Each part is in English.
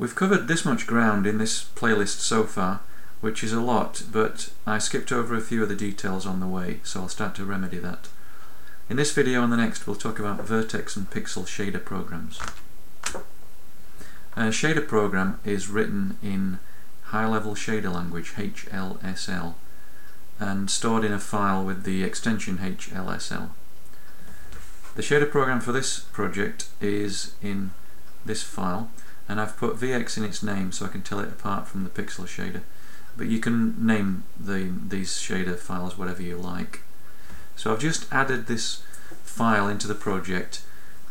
We've covered this much ground in this playlist so far, which is a lot, but I skipped over a few of the details on the way, so I'll start to remedy that. In this video and the next we'll talk about Vertex and Pixel shader programs. A shader program is written in high-level shader language, HLSL, and stored in a file with the extension HLSL. The shader program for this project is in this file, and I've put VX in its name so I can tell it apart from the pixel shader, but you can name these shader files whatever you like. So I've just added this file into the project,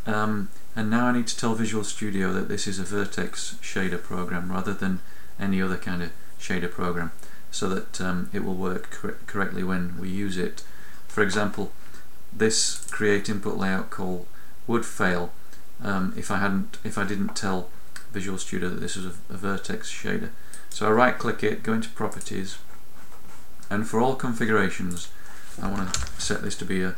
and now I need to tell Visual Studio that this is a Vertex shader program rather than any other kind of shader program, so that it will work correctly when we use it. For example, this create input layout call would fail if I didn't tell Visual Studio that this was a Vertex shader. So I right click it, go into properties, and for all configurations I want to set this to be a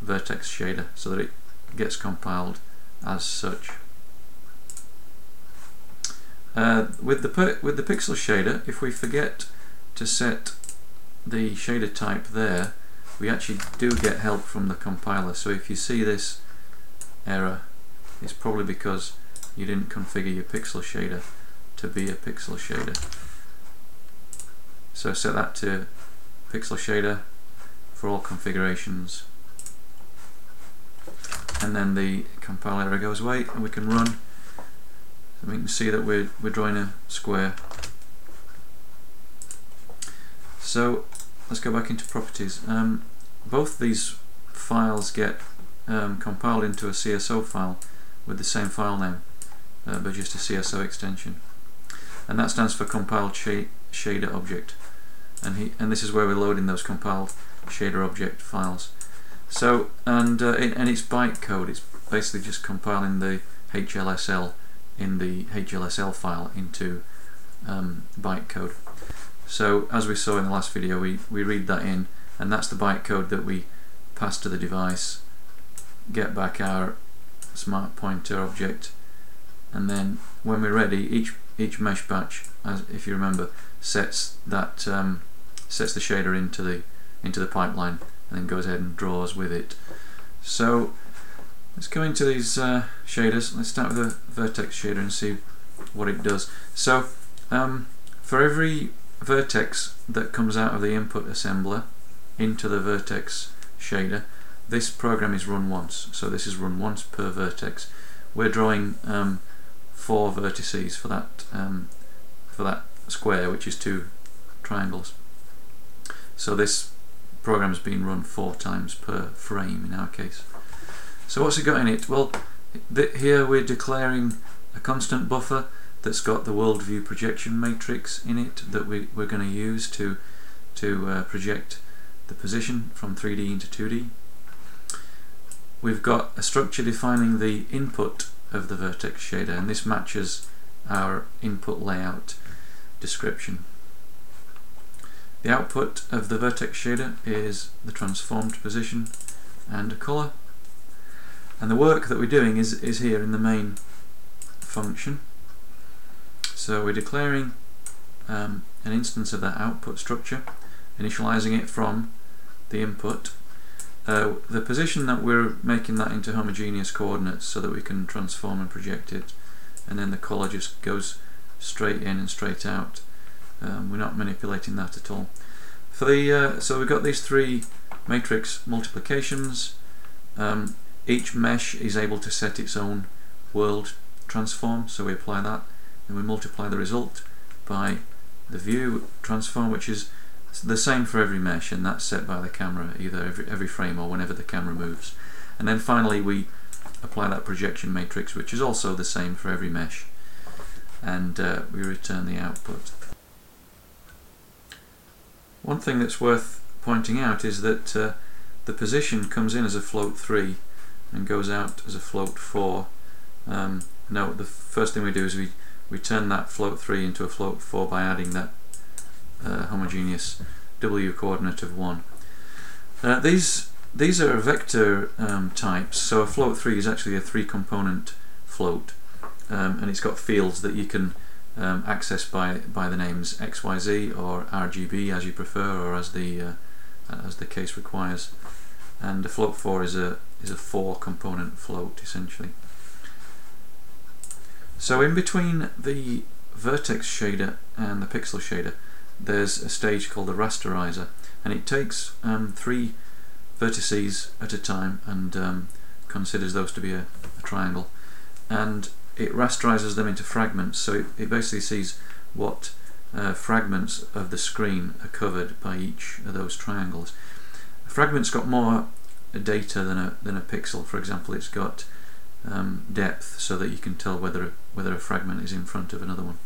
Vertex shader so that it gets compiled as such. With the pixel shader, if we forget to set the shader type there, we actually do get help from the compiler. So if you see this error, it's probably because you didn't configure your pixel shader to be a pixel shader. So set that to pixel shader for all configurations, and then the compile error goes away and we can run. We can see that we're drawing a square. So let's go back into properties. Both these files get compiled into a CSO file with the same file name, but just a CSO extension, and that stands for compiled shader object. And this is where we're loading those compiled shader object files. So and it's bytecode. It's basically just compiling the HLSL in the HLSL file into bytecode. So as we saw in the last video, we read that in, and that's the bytecode that we pass to the device, get back our smart pointer object, and then when we're ready, each mesh batch, as if you remember, sets that sets the shader into the pipeline, and then goes ahead and draws with it. So let's go into these shaders. Let's start with the Vertex shader and see what it does. So for every vertex that comes out of the input assembler into the Vertex shader, this program is run once. So this is run once per vertex. We're drawing 4 vertices for that square, which is 2 triangles. So this program's been run 4 times per frame in our case. So what's it got in it? Well, here we're declaring a constant buffer that's got the world view projection matrix in it that we're going to use to project the position from 3D into 2D. We've got a structure defining the input of the Vertex shader, and this matches our input layout description. The output of the Vertex shader is the transformed position and a colour, and the work that we're doing is here in the main function. So we're declaring an instance of that output structure, initializing it from the input. The position that we're making that into homogeneous coordinates so that we can transform and project it, and then the colour just goes straight in and straight out. We're not manipulating that at all. For the so we've got these 3 matrix multiplications. Each mesh is able to set its own world transform, so we apply that, and we multiply the result by the view transform, which is the same for every mesh, and that's set by the camera either every frame or whenever the camera moves. And then finally we apply that projection matrix, which is also the same for every mesh, and we return the output. One thing that's worth pointing out is that the position comes in as a float 3 and goes out as a float 4. Note, the first thing we do is we turn that float 3 into a float 4 by adding that homogeneous W coordinate of 1. These are vector types, so a float 3 is actually a 3-component float, and it's got fields that you can accessed by the names XYZ or RGB as you prefer, or as the case requires. And the float 4 is a 4-component float essentially. So in between the vertex shader and the pixel shader, there's a stage called the rasterizer, and it takes 3 vertices at a time and considers those to be a triangle, and it rasterizes them into fragments. So it basically sees what fragments of the screen are covered by each of those triangles. A fragment's got more data than a pixel. For example, it's got depth, so that you can tell whether a fragment is in front of another one.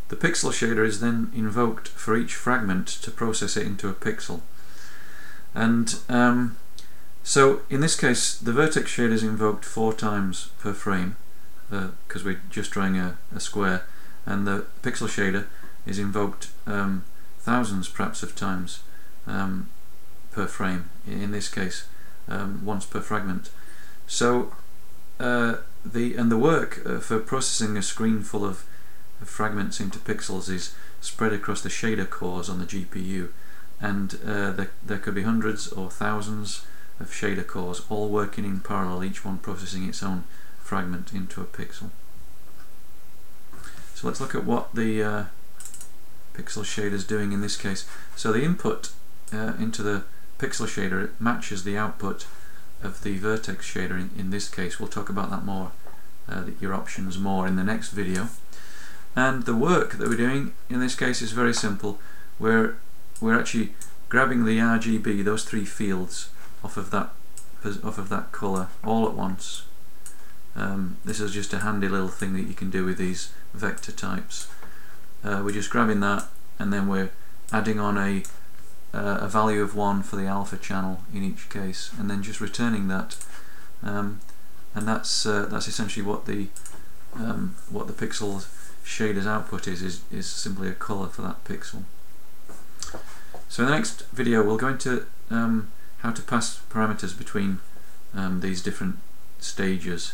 The pixel shader is then invoked for each fragment to process it into a pixel. And so in this case, the vertex shader is invoked 4 times per frame, because we're just drawing a square, and the pixel shader is invoked thousands perhaps of times per frame, in this case once per fragment. So the work for processing a screen full of fragments into pixels is spread across the shader cores on the GPU, and there could be hundreds or thousands of shader cores all working in parallel, each one processing its own fragment into a pixel. So let's look at what the pixel shader is doing in this case. So the input into the pixel shader, it matches the output of the vertex shader in this case. We'll talk about that more, your options more, in the next video. And the work that we're doing in this case is very simple. We're actually grabbing the RGB, those 3 fields, off of that colour all at once. This is just a handy little thing that you can do with these vector types. We're just grabbing that, and then we're adding on a value of 1 for the alpha channel in each case, and then just returning that, and that's essentially what the pixel shader's output is simply a colour for that pixel. So in the next video we'll go into how to pass parameters between these different stages